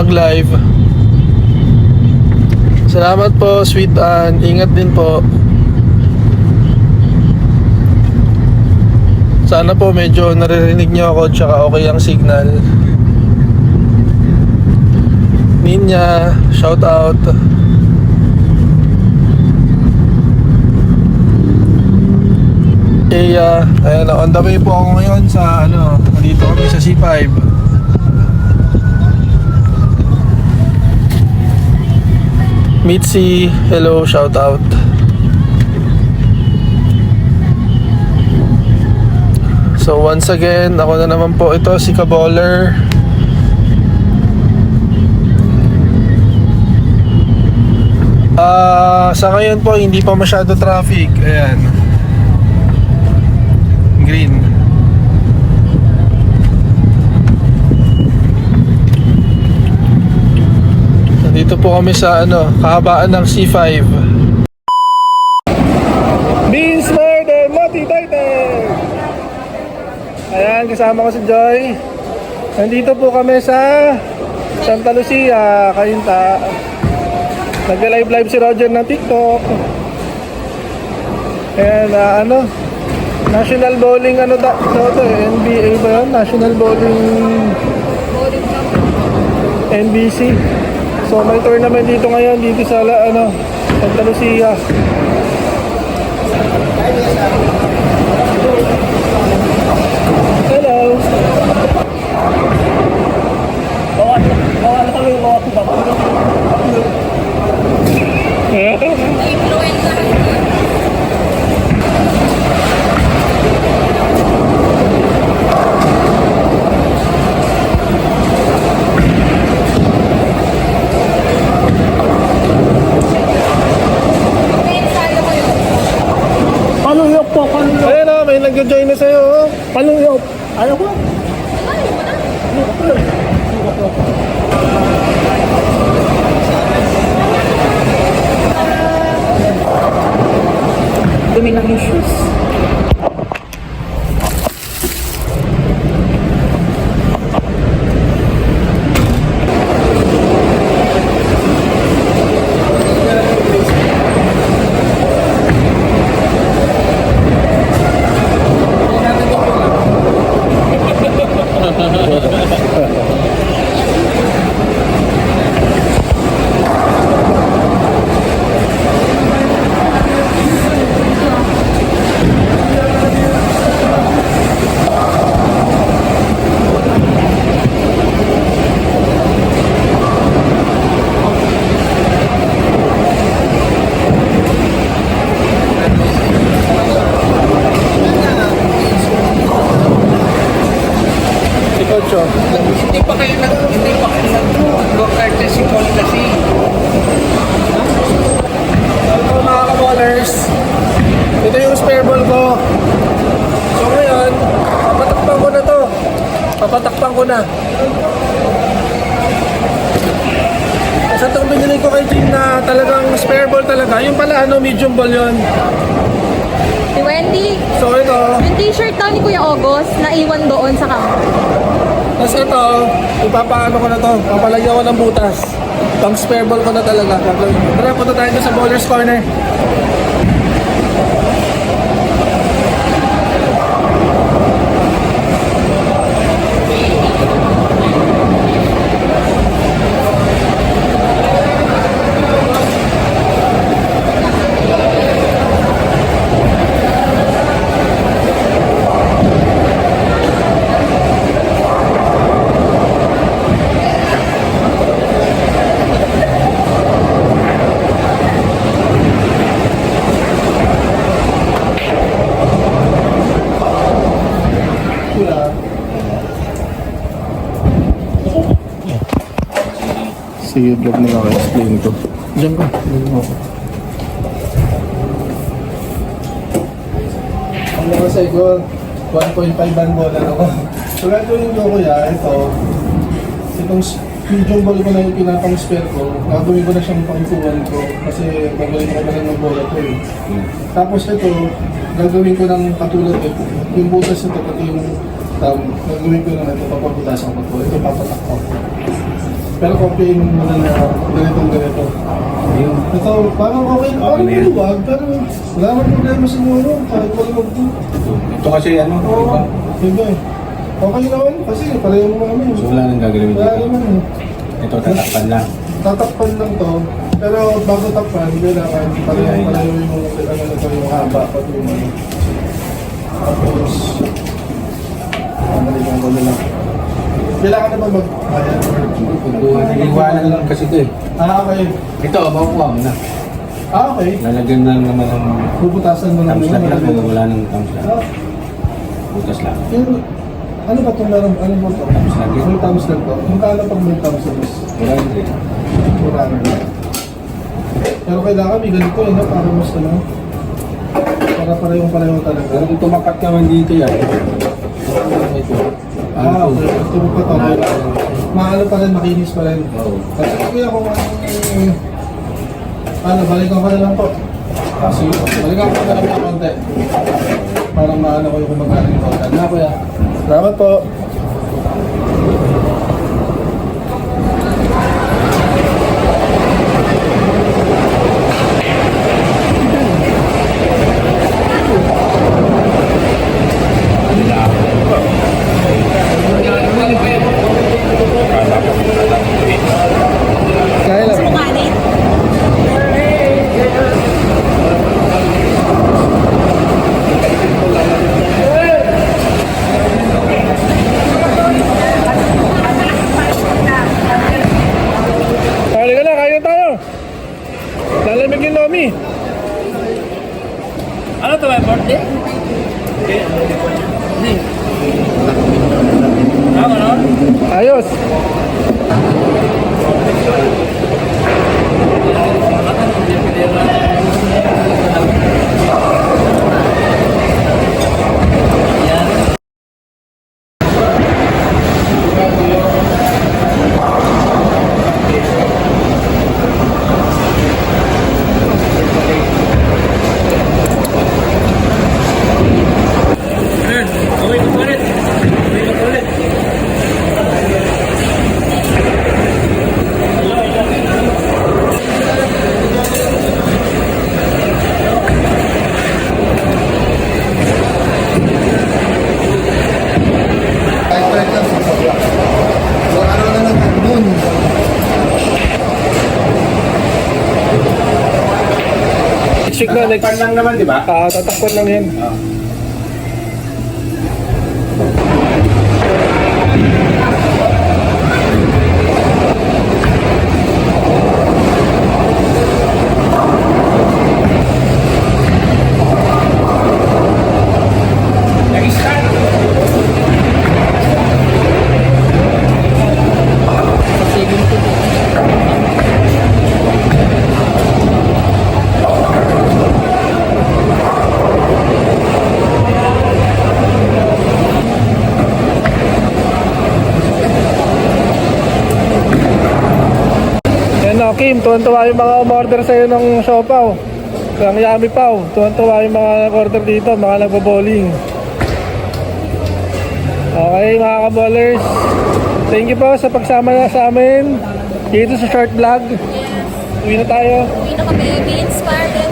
mag-live. Salamat po, Sweet Ann. Ingat din po. Sana po medyo naririnig nyo ako tsaka okay ang signal. Ninya, shout out. Ayan, on the way po ako ngayon sa dito kami sa C5. Mitzi, hello, shout out. So once again, ako na naman po ito, si Kaboller. Sa ngayon po, hindi pa masyado traffic. Ayan. Green. Nandito po kami sa kahabaan ng C5. Beans more than motivated. Ayan, kasama ko si Joy. Nandito po kami sa Santa Lucia, Cainta. Nag-live si Roger ng TikTok. Ayan, National Bowling NBA ba yun? National Bowling NBC. So may tournament dito ngayon dito sa Santa Lucia. Hello. Paluyok po, paluyok. Ayun may nag-join na sa'yo. Paluyok. Ayaw ko. Dumi lang yung shoes. Hindi pa kayo nag-go-kart na si Paul kasi. Hello mga ka-ballers. Ito yung spare ball ko. So ngayon, papatakpan ko na to. Papatakpan ko na. Kasi itong binili ko kay Jim na talagang spare ball talaga. Yung pala medium ball yun. Si Wendy, So ito, yung t-shirt daw ni Kuya August, naiwan doon sa camp. tapos ito, ipapaano ko na to. Papalagyan ko ng butas. Pang spare ball ko na talaga. Tara, punta tayo sa bowler's corner. Sige, vlog mo na ako, explain ko. Diyan ka, diyan mo. Ano ko sa iko, 1.5 band ball ako. So gagawin ko kuya, ito, itong medium ball ko na yung pinapang spare ko, gagawin ko na siyang pangkuhan ko kasi gagawin ko na lang ng bola ko eh. Tapos ito, gagawin ko ng katulad yung butas nito, pati yung Nagawin ko na ito, papaputasan ko po. Ito papatak ko. Pero copy mo na ganito. Ito, parang okay na. Parang maluwag, pero wala naman problema siguro. Kahit maluwag po. Ito kasi ano, Oo, diba? diba eh. Okay naman kasi pareho mo namin. So wala nang gagawin Wala dito. naman eh. Ito tatakpan lang. Tatakpan lang to. Pero bago takpan, kailangan pareho yung ano na to, yung haba pati yung ano. Tapos, maligang ko na lang. Kailangan na ba mag-ayan? Iwanan lang kasi ito eh. Okay. Ito, makukuha mo na. Okay. Lalagyan lang naman ng Puputasan mo na thumbs lang kung wala nang thumbs lang. Ah, Butas lang. yung, ano ba itong meron? Ano ba ito? May thumbs lang to. Magkano pag may thumbs lang? Wala rin rin. Murano lang. Pero kailangan may ganito eh, no? Para mas ano. Para pareho talaga. Pero kung tumapat naman dito yan, ito. Okay. Ito pa to. Maano pa rin, makinis pa rin. Oo. Kasi kuya kung balikan ko na lang po. Kasi balikan ko na lang ng konti. Para maano ko yung kumagaling ko. Na kuya. Salamat po. Kaya lang. Sukalit. Halika na, kaya tayo. Lalamig yung Lomi. Ano to, my birthday? Ano? Ayos. Okay, ulit. Ulit. Check na, like, Tatakpan lang naman, di ba? tatakpan lang yan. Nag-start. Yan o, Kim, tuwan-tuwa yung mga umorder sa'yo ng siopaw. Ang Yummy Paw. Tuwan-tuwa yung mga order dito, mga nagbo-bowling. Okay, mga ka-bowlers. Thank you po sa pagsama na sa amin dito sa short vlog. Uwi na tayo. Uwi na kami. Be inspired.